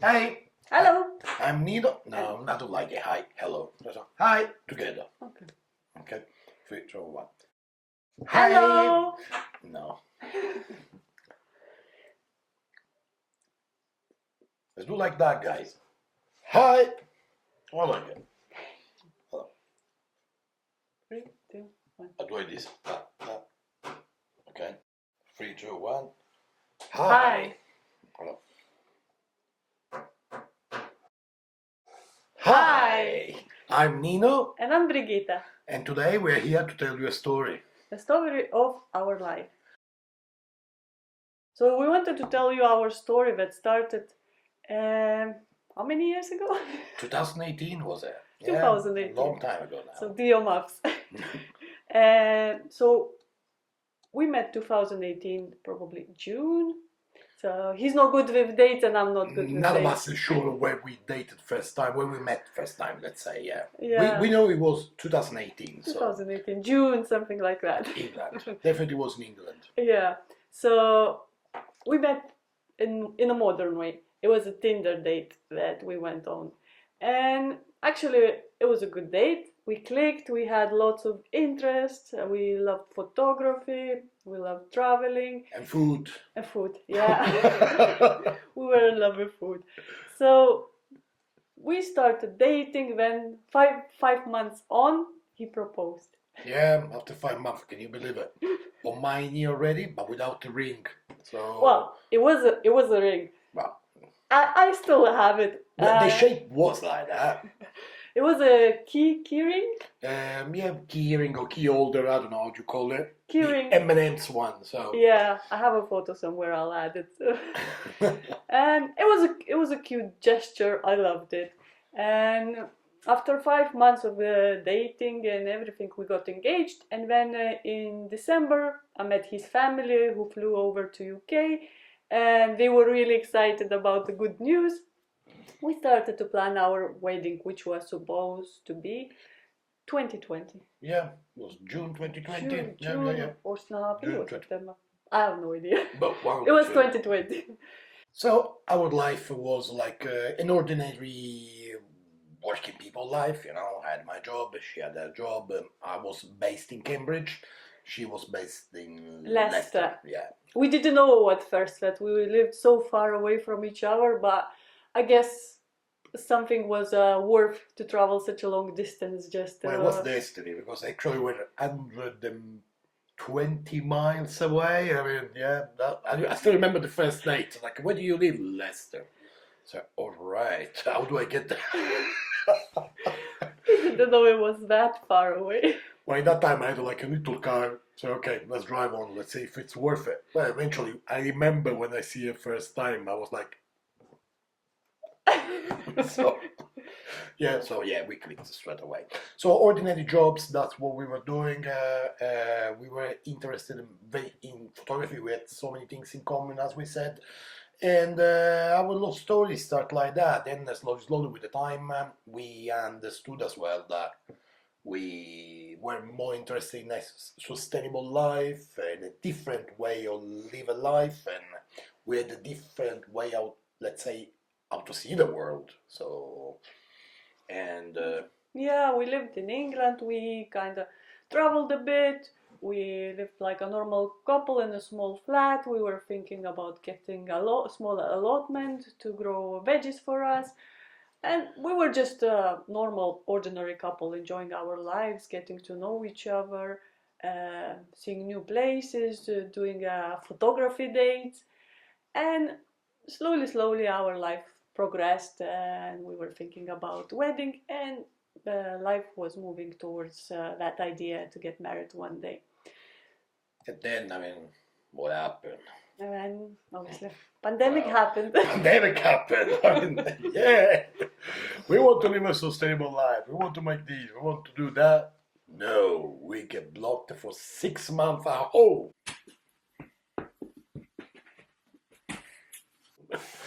Hi, Hello. I'm Nino. No, I don't like it. Hi, hello. Hi, together. Okay. Okay, 3, 2, 1. Hello. No. Let's do like that, guys. Hi. I like it. Hello. 3, 2, 1. I do like this. Okay. 3, 2, 1. Hi. Hello. Hi. I'm Nino, And I'm Brigitta. and today we're here to tell you a story. The story of our life. So we wanted to tell you our story that started how many years ago? 2018 was it? 2018. Long time ago now. So do your maths. And so we met 2018, probably June. So he's not good with dates and I'm not good with None of dates. us is sure where we dated first time, where we met first time, let's say, yeah. Yeah. We know it was 2018, so 2018, June, something like that. England. Definitely was in England. Yeah. So we met in a modern way. It was a Tinder date that we went on. And actually it was a good date. We clicked, we had lots of interests, we loved photography, we loved traveling. And food. And food, yeah. We were in love with food. So we started dating. Then five months on, he proposed. Yeah, after 5 months, can you believe it? On my knee already, but without the ring. So Well, it was a ring. well, I still have it. the shape was like that. It was a key ring. Yeah, key ring or key holder, I don't know what you call it. Key The ring. M&M's one, so Yeah, I have a photo somewhere. I'll add it. And it was a cute gesture. I loved it. And after 5 months of dating and everything, we got engaged. And then in December, I met his family, who flew over to UK, and they were really excited about the good news. We started to plan our wedding, which was supposed to be 2020. yeah, it was June 2020. June, Yeah. or no, I think it was June 20. September. I have no idea. But It was 2020. So our life was like an ordinary working people life, you know. I had my job, she had her job. I was based in Cambridge, she was based in Leicester. Yeah. We didn't know at first that we lived so far away from each other, but I guess something was worth to travel such a long distance. Just Well, it was destiny because actually we're 120 miles away. I mean, yeah, I still remember the first date. Like, where do you live? Leicester. So, all right, how do I get there? we didn't know it was that far away. Well, at that time I had like a little car, so okay, let's drive on. Let's see if it's worth it. But eventually, I remember when I see it first time, I was like, so yeah, we clicked straight away. So ordinary jobs, that's what we were doing. We were interested in photography. We had so many things in common, as we said. And our love story start like that. Then slowly with the time, we understood as well that we were more interested in a sustainable life and a different way of live a life, and we had a different way out, let's say, how to see the world. So, and Yeah, we lived in England. We kind of traveled a bit. We lived like a normal couple in a small flat. We were thinking about getting a small allotment to grow veggies for us. And we were just a normal, ordinary couple enjoying our lives, getting to know each other, seeing new places, doing photography dates. And slowly, our life progressed, and we were thinking about wedding, and life was moving towards that idea to get married one day. and then, I mean, what happened? And then, obviously, pandemic Well, happened. Pandemic happened. I mean, yeah, we want to live a sustainable life. We want to make this. We want to do that. No, we get blocked for 6 months at home.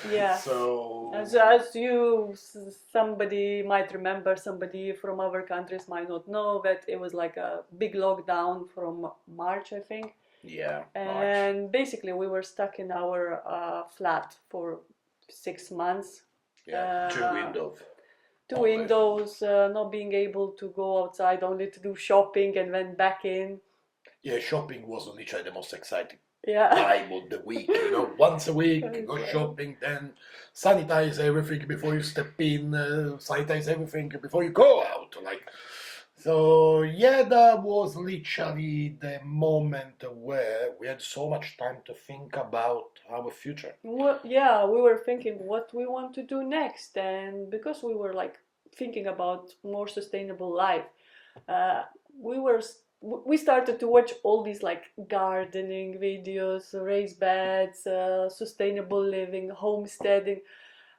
Yeah. So As you, somebody might remember, somebody from other countries might not know that it was like a big lockdown from March, I think. yeah, And basically, we were stuck in our flat for 6 months. Yeah, two windows. Two windows, not being able to go outside, only to do shopping and then back in. Yeah, shopping was literally the most exciting Yeah. time of the week. Once a week, go shopping, then sanitize everything before you step in, sanitize everything before you go out. So yeah, that was literally the moment where we had so much time to think about our future. Well, yeah, we were thinking what we want to do next, and because we were like thinking about more sustainable life, uh, we started to watch all these like gardening videos, raised beds, sustainable living, homesteading,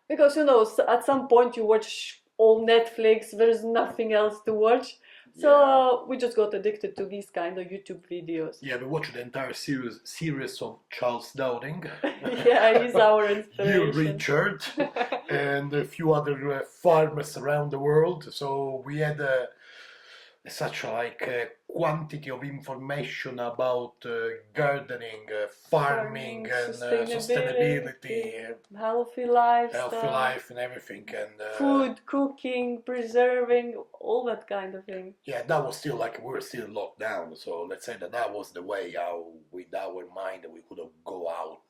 because at some point you watch all Netflix, there's nothing else to watch. So we just got addicted to these kind of YouTube videos. Yeah, we watched the entire series of Charles Downing. Yeah, he's our inspiration. You, Richard, and a few other farmers around the world. So we had such a quantity of information about gardening, farming, and sustainability, healthy lifestyle, healthy life, and everything, and food, cooking, preserving, all that kind of thing. Yeah, that was still we were still locked down. So let's say that was the way how, with our mind, we could go out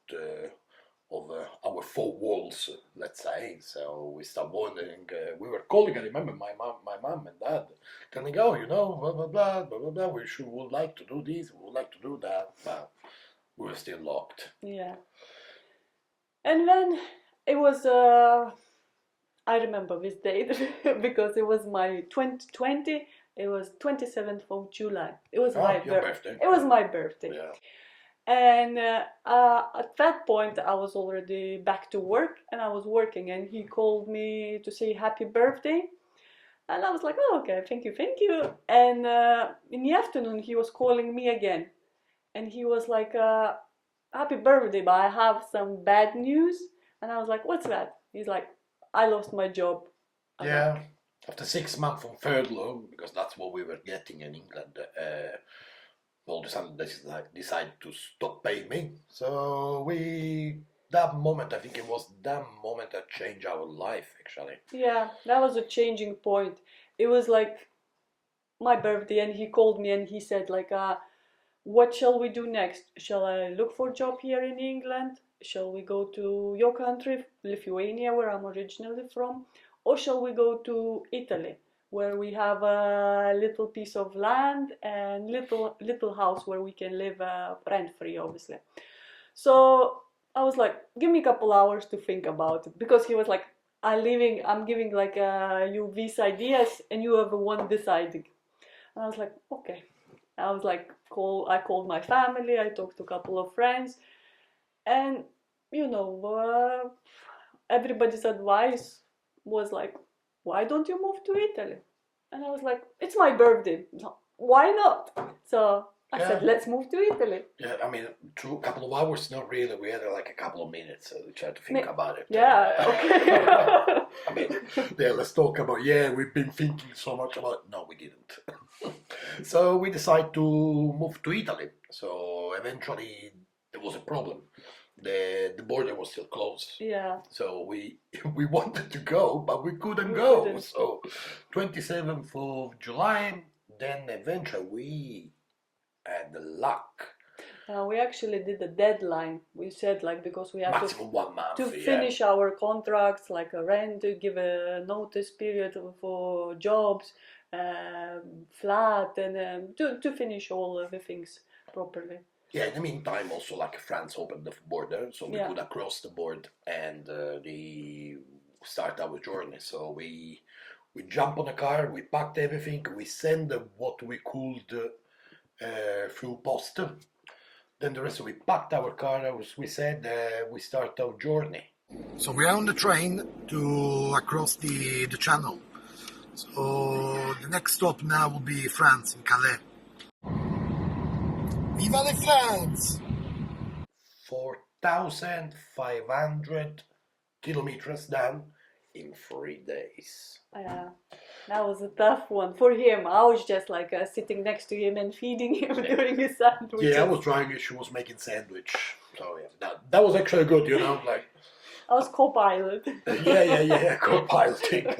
of our four walls, let's say. So we started wondering. We were calling. I remember my mom and dad telling, "Oh, blah blah blah blah blah blah. Would like to do this. We would like to do that." But we were still locked. Yeah. And then it was. I remember this date because it was my 2020. It was 27th of July. It was my birthday. It was my birthday. Yeah. And at that point, I was already back to work, and I was working, and he called me to say happy birthday. And I was like, oh, okay, thank you. And in the afternoon, he was calling me again. And he was like, happy birthday, but I have some bad news. And I was like, what's that? He's like, I lost my job. Yeah, after 6 months on furlough, because that's what we were getting in England, all of a sudden they decided to stop paying me. So that moment, I think it was that moment that changed our life, actually. Yeah, that was a changing point. It was like my birthday, and he called me and he said like, what shall we do next? Shall I look for a job here in England? Shall we go to your country, Lithuania, where I'm originally from? Or shall we go to Italy, where we have a little piece of land and little house where we can live rent-free, obviously. So I was like, give me a couple hours to think about it, because he was like, I'm giving like you these ideas and you are the one deciding. And I was like, okay. I was like, I called my family, I talked to a couple of friends, and everybody's advice was like, why don't you move to Italy? And I was like, it's my birthday, why not? So I said, let's move to Italy. Yeah, I mean, a couple of hours, not really. We had like a couple of minutes to try to think about it. Yeah, okay. I mean, let's talk about, we've been thinking so much about, no, we didn't. So we decided to move to Italy. So eventually there was a problem. The border was still closed. Yeah. So we wanted to go, but we couldn't go. So 27th of July, then eventually we had the luck. We actually did a deadline. We said because we have maximum 1 month to finish our contracts, like a rent, to give a notice period for jobs, flat, and to finish all of the things properly. Yeah, in the meantime, also France opened the border, so we could cross the border and start our journey. So we jumped on a car, we packed everything, we sent what we could through post. Then the rest, we packed our car, as we said, we start our journey. So we are on the train to across the channel. So the next stop now will be France, in Calais. Viva la France! 4,500 kilometers down in 3 days. Yeah, that was a tough one for him. I was just sitting next to him and feeding him during his sandwich. Yeah, I was trying. She was making sandwich. So yeah, that was actually good. I was co-pilot. Co-piloting.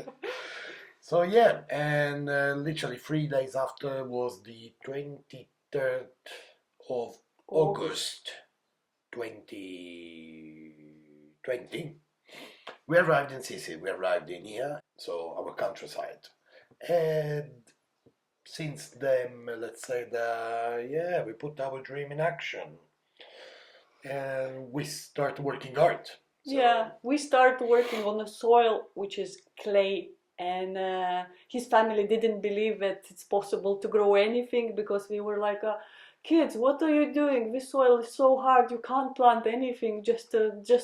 So yeah, and literally 3 days after was the 23rd of August 2020. We arrived in Sicily, we arrived in here, so our countryside. And since then, let's say that, yeah, we put our dream in action. And we start working hard. So, Yeah, we start working on the soil, which is clay, and his family didn't believe that it's possible to grow anything because we were like, kids, what are you doing? This soil is so hard, you can't plant anything, just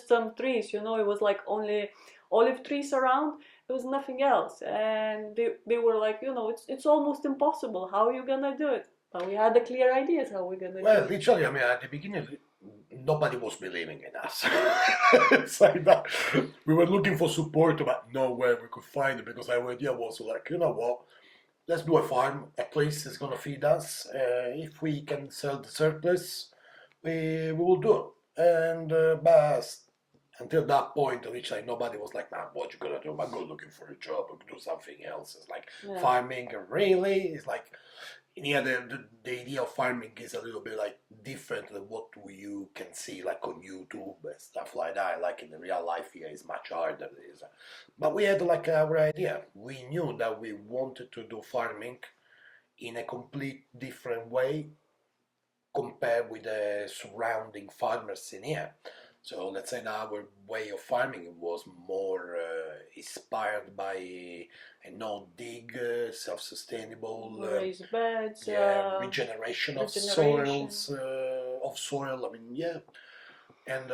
some trees, you know. It was like only olive trees around. There was nothing else, and they were like, you know, it's almost impossible. How are you gonna do it? But we had the clear ideas how we're gonna do well, it. literally, I mean, at the beginning, nobody was believing in us. It's like that. We were looking for support, but nowhere we could find it because our idea was like, you know what? Let's do a farm. At least it's gonna feed us. If we can sell the surplus, we will do it. And but until that point, which like nobody was like, man, what you gonna do? I'm going looking for a job or do something else. It's like Yeah. farming, really. It's like yeah, the idea of farming is a little bit like different than what you can see like on YouTube and stuff like that. Like in the real life here is much harder. But we had like our idea. We knew that we wanted to do farming in a complete different way compared with the surrounding farmers in here. So let's say now our way of farming was more inspired by a no-dig, self-sustainable, Raised beds, regeneration of regeneration. soil. I mean, yeah, and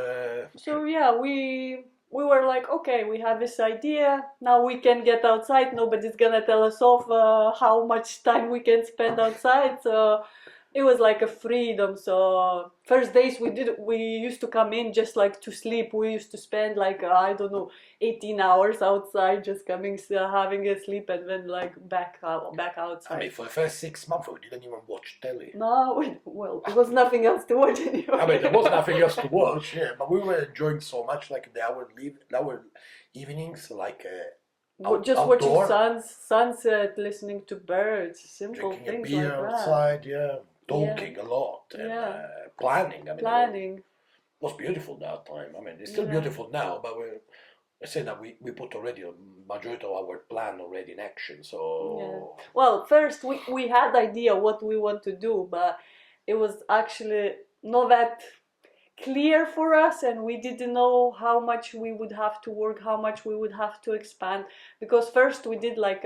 So yeah, we were like, okay, we have this idea. Now we can get outside. Nobody's gonna tell us off how much time we can spend outside. So it was like a freedom. So first days we used to come in just like to sleep. We used to spend like I don't know 18 hours outside just coming having a sleep and then like back outside. I mean, for the first 6 months we didn't even watch telly. No, well, there was nothing else to watch anyway. I mean, there was nothing else to watch, yeah, but we were enjoying so much, like our evenings, like just outdoor, watching sunset, listening to birds, simple drinking a things beer like that. outside, yeah, talking a lot, and Yeah. planning. I mean, Planning. it was beautiful that time. I mean, it's still Yeah. beautiful now, but I say that we put already a majority of our plan already in action. So Yeah. Well, first we had idea what we want to do, but it was actually not that clear for us, and we didn't know how much we would have to work, how much we would have to expand, because first we did like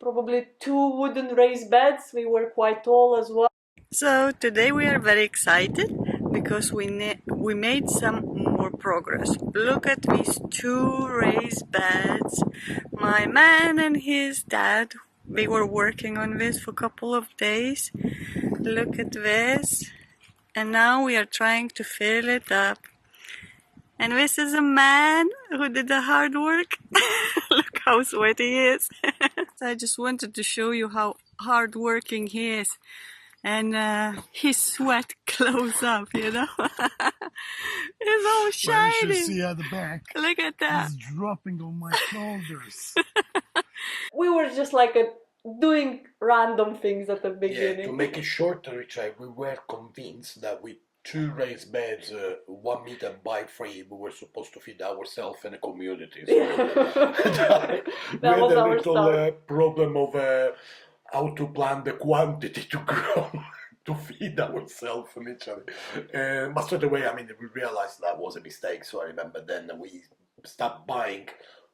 probably 2 wooden raised beds. We were quite tall as well. So today we are very excited because we made some more progress. Look at these 2 raised beds. My man and his dad, they were working on this for a couple of days. Look at this. And now we are trying to fill it up. And this is a man who did the hard work. Look how sweaty he is. So I just wanted to show you how hard working he is. And his sweat close up, you know. It's all shiny. well, you should see at the back. Look at that. It's dropping on my shoulders. We were just like doing random things at the beginning. Yeah, to make it shorter, we were convinced that with 2 raised beds, 1 meter by 3, we were supposed to feed ourselves and the community. So Yeah. we had was a our little problem of how to plan the quantity to grow to feed ourselves, literally. But straight away, I mean, we realized that was a mistake. So I remember then we stopped buying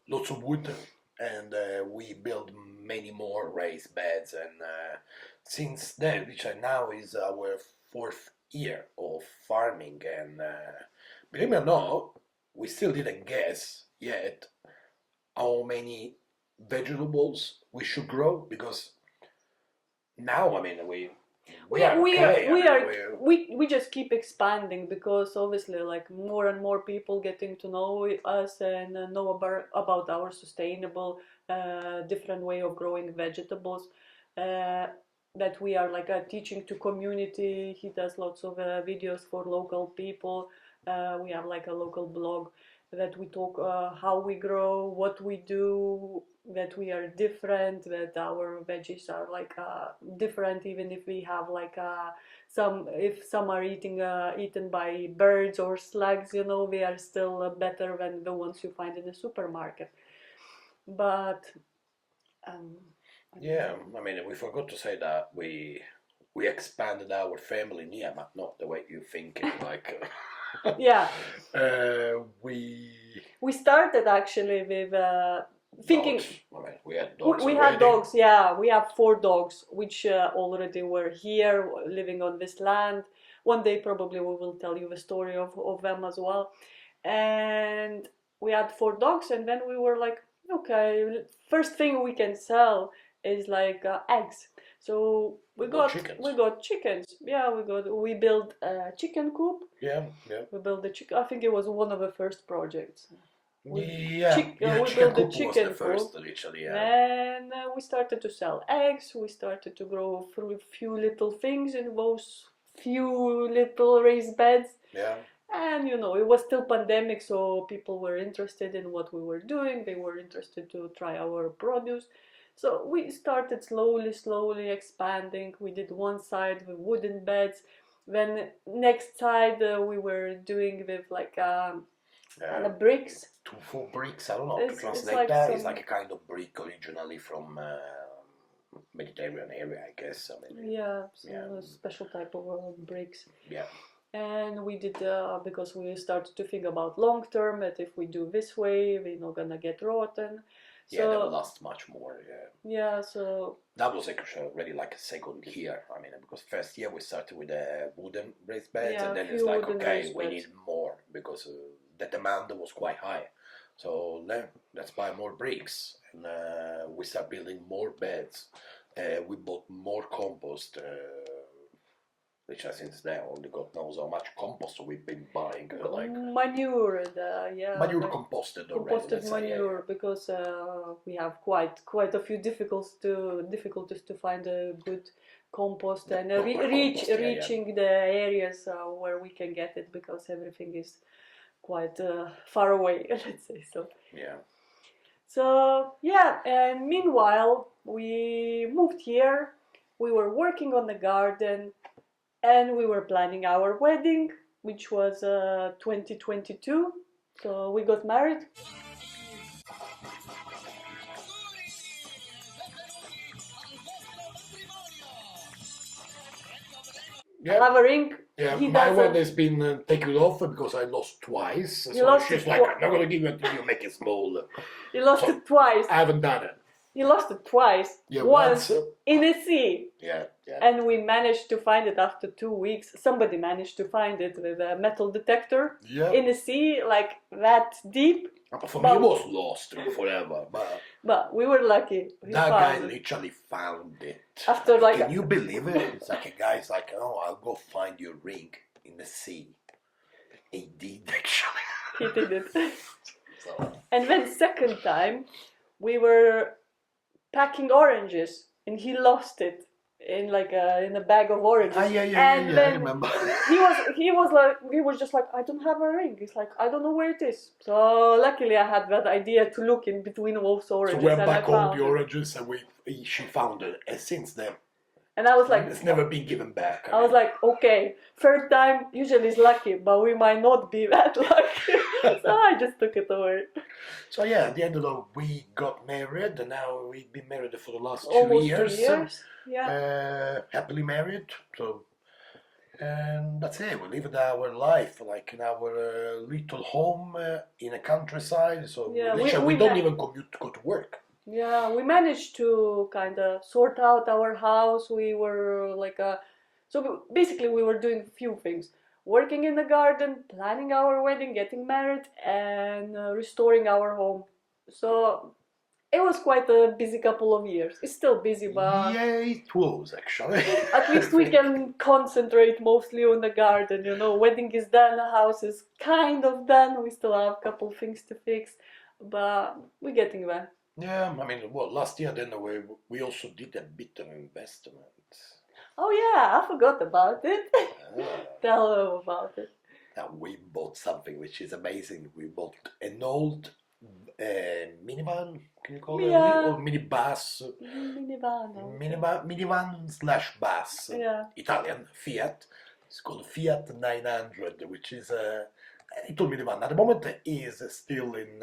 lots of wood, and we built many more raised beds. And since then, which now is our 4th year of farming, and believe me or not, we still didn't guess yet how many vegetables we should grow, because now, I mean, we just keep expanding, because obviously like more and more people getting to know us and know about our sustainable different way of growing vegetables, that we are like teaching to community. He does lots of videos for local people. We have like a local blog, that we talk how we grow, what we do, that we are different, that our veggies are like different, even if we have like some are eaten by birds or slugs, you know, they are still better than the ones you find in the supermarket. But um, Yeah, I mean, we forgot to say that we expanded our family, yeah, but not the way you think it. Like, yeah, we started actually with thinking. dogs. I mean, we had dogs We already. had dogs, yeah. We have 4 dogs, which already were here, living on this land. One day, probably, we will tell you the story of them as well. And we had 4 dogs, and then we were like, okay, first thing we can sell is like eggs. So we got chickens. Yeah, we built a chicken coop. Yeah, yeah. We built the chicken. I think it was one of the first projects. We built the chicken was the first, literally, yeah. and we started to sell eggs. We started to grow through a few little things in those few little raised beds. Yeah. And you know, it was still pandemic, so people were interested in what we were doing. They were interested to try our produce. So we started slowly expanding. We did one side with wooden beds. Then next side we were doing with like kind of bricks. 2-4 bricks. I don't know how to translate like that. It's like a kind of brick originally from Mediterranean area, I guess. I mean, yeah, a special type of bricks. Yeah. And we did because we started to think about long term, that if we do this way, we're not gonna get rotten. So, yeah, that will last much more. Yeah. Yeah. So that was actually already like a second year. I mean, because first year we started with a wooden raised beds, and then it's like, okay, we need more because the demand was quite high. So let's buy more bricks, and we start building more beds. We bought more compost. Which I since then only God knows how much compost we've been buying. Like manure, manure composted already. Composted manure, because we have quite a few difficulties to find a good compost and reaching the areas where we can get it, because everything is quite far away. Let's say so. Yeah. So yeah, and meanwhile we moved here. We were working on the garden. And we were planning our wedding, which was 2022. So we got married. Yeah. Have a ring. Yeah, my one has been taken off because I lost twice. So she's like, I'm not going to give you until you make it small. You lost it twice. I haven't done it. You lost it twice. Yeah, once in the sea. Yeah, yeah. And we managed to find it after 2 weeks. Somebody managed to find it with a metal detector in the sea, like that deep. For me, it was lost forever. But we were lucky. That guy literally found it. After like, can you believe it? It's like a guy's like, oh, I'll go find your ring in the sea. He did actually. He did it. So. And then second time, we were packing oranges, and he lost it in like in a bag of oranges. Then I remember. he was just like, I don't have a ring. He's like, I don't know where it is. So luckily I had that idea to look in between those oranges. So we went back all the oranges, and she found it, and since then. And I was like, it's never been given back. I was like, okay, third time usually is lucky, but we might not be that lucky. So I just took it away. So yeah, at the end of the we got married, and now we've been married for the last almost 2 years. 2 years. Yeah. Happily married. So, and that's it. We lived our life like in our little home in a countryside. So yeah, we don't even commute to go to work. Yeah, we managed to kind of sort out our house. We were like so basically we were doing a few things: working in the garden, planning our wedding, getting married, and restoring our home. So it was quite a busy couple of years. It's still busy, but yeah, it was actually. At least we can concentrate mostly on the garden. You know, wedding is done, the house is kind of done. We still have a couple things to fix, but we're getting there. Yeah, I mean, well, last year then we also did a bit of investment. Oh yeah, I forgot about it. Tell them about it. Now we bought something which is amazing. We bought an old minivan, can you call it? Yeah. Or minibus. Minivan. Minivan slash bus. Yeah. Italian, Fiat. It's called Fiat 900, which is a little minivan. At the moment is still in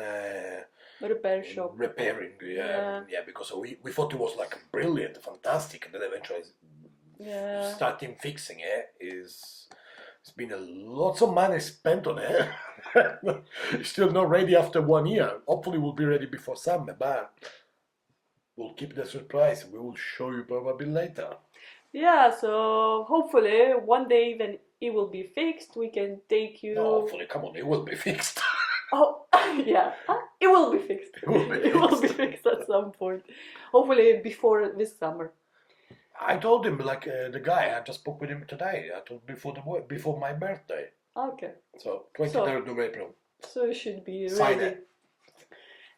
Repair shop. repairing. Yeah, because we thought it was like brilliant, fantastic, and then eventually Yeah. starting fixing it is. It's been lots of money spent on it. It's still not ready after 1 year. Hopefully, we'll be ready before summer, but we'll keep the surprise. We will show you probably later. Yeah, so hopefully one day when it will be fixed, we can take you. No, hopefully, come on, it will be fixed. Oh, yeah, it will be fixed. It will be It will be fixed. fixed at some point. Hopefully before this summer. I told him, like the guy, I just spoke with him today. I told before my birthday. Okay, So 23rd of April. so you should be Sign ready. it.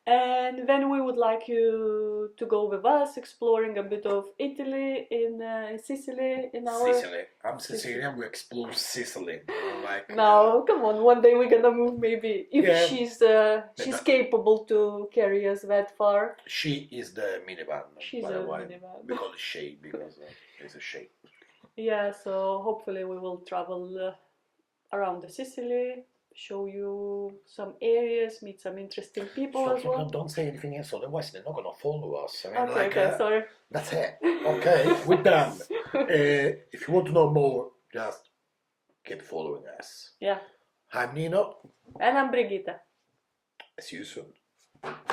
And then we would like you to go with us exploring a bit of Italy in Sicily in our. Sicily. I'm Sicilian. We explore Sicily. Like No, come on. One day we're gonna move. Maybe if Yeah. she's capable to carry us that far. she is the minivan. She's by the a way. minivan. We call it she because it's a she. Yeah. So hopefully we will travel around the Sicily, show you some areas, meet some interesting people as well. Don't say anything else, otherwise they're not gonna follow us. I mean, Okay. Okay. Sorry. That's it. Okay, we're done. If you want to know more, just keep following us. Yeah. I'm Nino. And I'm Brigitte. See you soon.